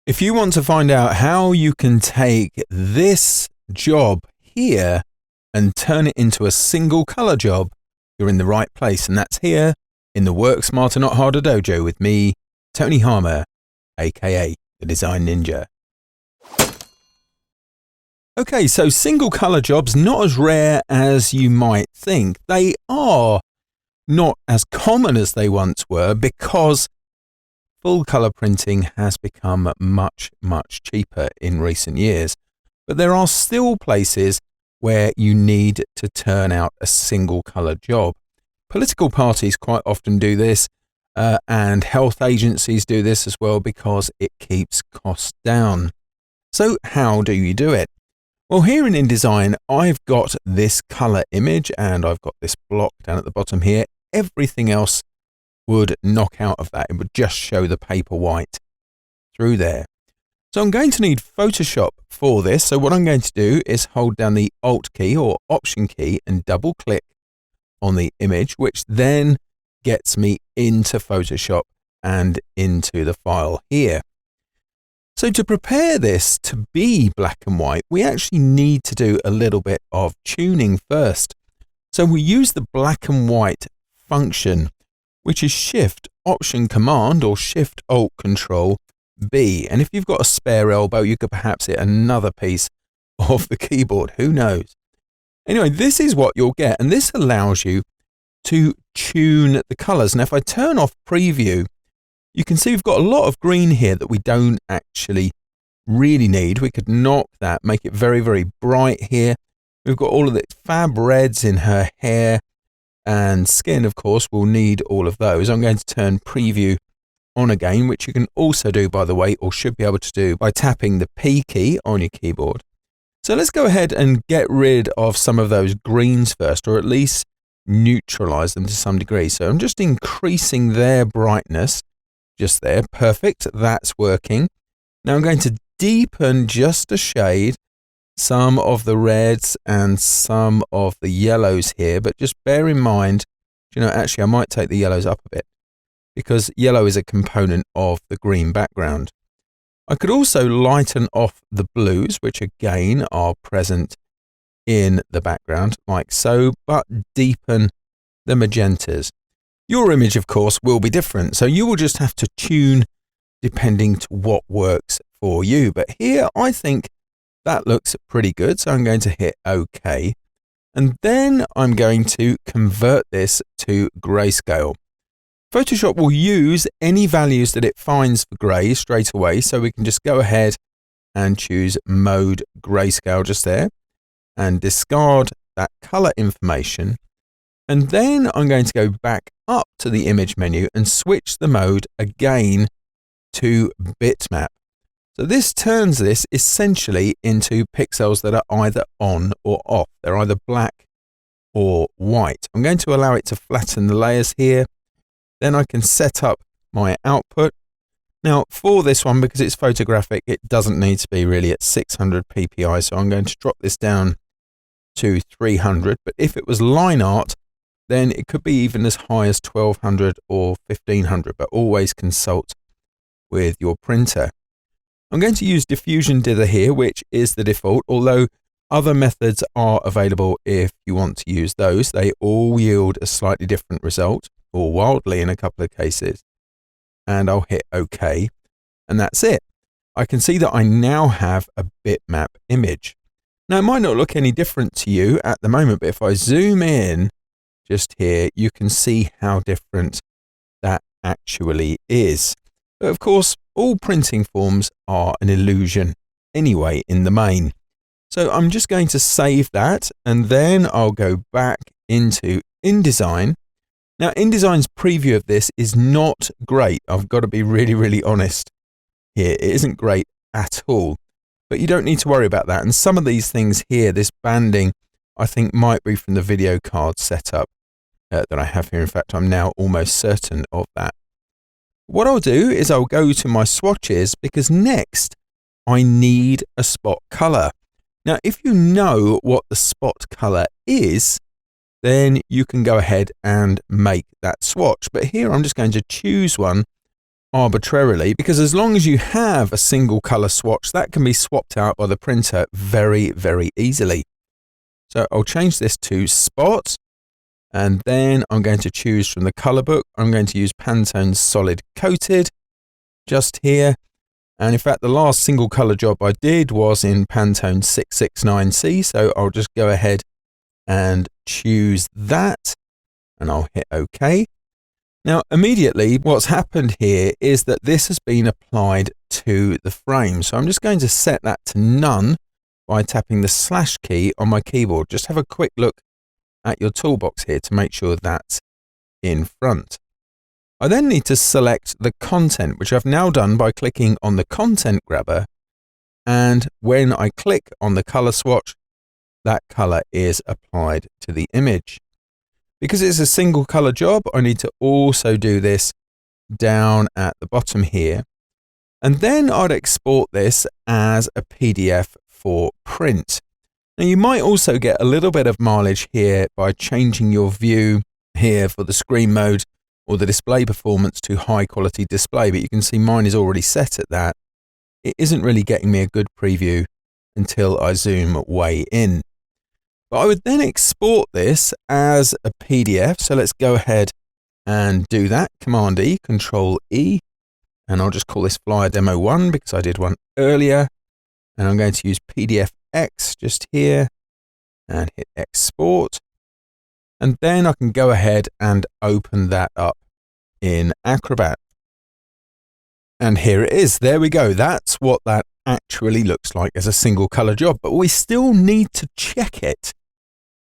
If you want to find out how you can take this job here and turn it into a single color job, you're in the right place, and that's here in the Work Smarter Not Harder Dojo with me, Tony Harmer, aka the Design Ninja. Okay, so single color jobs, not as rare as you might think. They are not as common as they once were because full color printing has become much cheaper in recent years. But there are still places where you need to turn out a single color job. Political parties quite often do this, and health agencies do this as well because it keeps costs down. So how do you do it? Well, here in InDesign, I've got this color image and I've got this block down at the bottom here. Everything else would knock out of that. It would just show the paper white through there. So I'm going to need Photoshop for this. So what I'm going to do is hold down the Alt key or Option key and double click on the image, which then gets me into Photoshop and into the file here. So to prepare this to be black and white, we actually need to do a little bit of tuning first. So we use the black and white function, which is Shift Option Command or Shift Alt Control B. And if you've got a spare elbow, you could perhaps hit another piece of the keyboard. Who knows? Anyway, this is what you'll get. And this allows you to tune the colors. Now, if I turn off preview, you can see we've got a lot of green here that we don't actually really need. We could knock that, make it very bright here. We've got all of the fab reds in her hair and skin, of course. We'll need all of those. I'm going to turn preview on again, which you can also do, by the way, or should be able to do by tapping the P key on your keyboard. So let's go ahead and get rid of some of those greens first, or at least neutralize them to some degree. So I'm just increasing their brightness. Just there, perfect, that's working. Now I'm going to deepen just a shade some of the reds and some of the yellows here, but just bear in mind, actually I might take the yellows up a bit because yellow is a component of the green background. I could also lighten off the blues, which again are present in the background like so, but deepen the magentas. Your image, of course, will be different, so you will just have to tune depending to what works for you. But here, I think that looks pretty good, so I'm going to hit OK. And then I'm going to convert this to grayscale. Photoshop will use any values that it finds for grey straight away, so we can just go ahead and choose Mode Grayscale just there and discard that color information. And then I'm going to go back up to the image menu and switch the mode again to bitmap. So this turns this essentially into pixels that are either on or off. They're either black or white. I'm going to allow it to flatten the layers here. Then I can set up my output. Now for this one, because it's photographic, it doesn't need to be really at 600 ppi. So I'm going to drop this down to 300. But if it was line art, then it could be even as high as 1200 or 1500, but always consult with your printer. I'm going to use diffusion dither here, which is the default, although other methods are available if you want to use those. They all yield a slightly different result, or wildly in a couple of cases. And I'll hit OK, and that's it. I can see that I now have a bitmap image. Now, it might not look any different to you at the moment, but if I zoom in, just here, you can see how different that actually is. But of course, all printing forms are an illusion anyway in the main. So I'm just going to save that and then I'll go back into InDesign. Now InDesign's preview of this is not great. I've got to be really honest here. It isn't great at all, but you don't need to worry about that. And some of these things here, this banding, I think might be from the video card setup that I have here. In fact, I'm now almost certain of that. What I'll do is I'll go to my swatches because next I need a spot color. Now, if you know what the spot color is, then you can go ahead and make that swatch. But here I'm just going to choose one arbitrarily, because as long as you have a single color swatch, that can be swapped out by the printer very, very easily. So I'll change this to Spot, and then I'm going to choose from the color book. I'm going to use Pantone Solid Coated just here. And in fact, the last single color job I did was in Pantone 669C. So I'll just go ahead and choose that, and I'll hit OK. Now, immediately what's happened here is that this has been applied to the frame. So I'm just going to set that to none by tapping the slash key on my keyboard. Just have a quick look at your toolbox here to make sure that's in front. I then need to select the content, which I've now done by clicking on the content grabber. And when I click on the color swatch, that color is applied to the image. Because it's a single color job, I need to also do this down at the bottom here. And then I'd export this as a PDF for print. Now you might also get a little bit of mileage here by changing your view here for the screen mode or the display performance to high quality display, but you can see mine is already set at that. It isn't really getting me a good preview until I zoom way in. But I would then export this as a PDF. So let's go ahead and do that. Command E, Control E, and I'll just call this Flyer Demo 1 because I did one earlier. And I'm going to use PDF X just here and hit Export. And then I can go ahead and open that up in Acrobat. And here it is. There we go. That's what that actually looks like as a single color job, but we still need to check it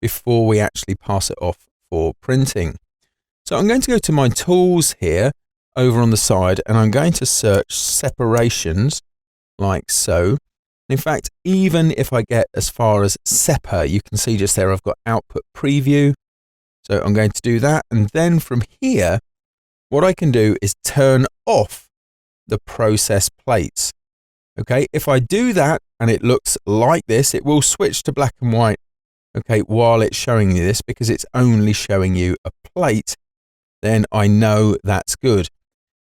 before we actually pass it off for printing. So I'm going to go to my tools here over on the side, and I'm going to search separations like so. In fact, even if I get as far as separ, you can see just there I've got output preview. So I'm going to do that, and then from here what I can do is turn off the process plates. Okay, if I do that and it looks like this, it will switch to black and white, okay, while it's showing you this, because it's only showing you a plate, then I know that's good.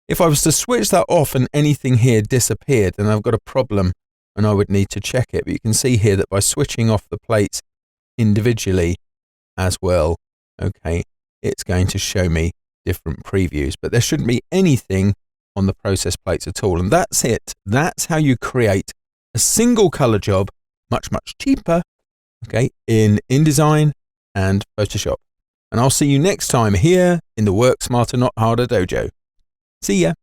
If I was to switch that off and anything here disappeared, then I've got a problem and I would need to check it. But you can see here that by switching off the plates individually as well, okay, it's going to show me different previews, but there shouldn't be anything on the process plates at all. And that's it. That's how you create a single color job much, much cheaper, okay, in InDesign and Photoshop. And I'll see you next time here in the Work Smarter Not Harder dojo. See ya.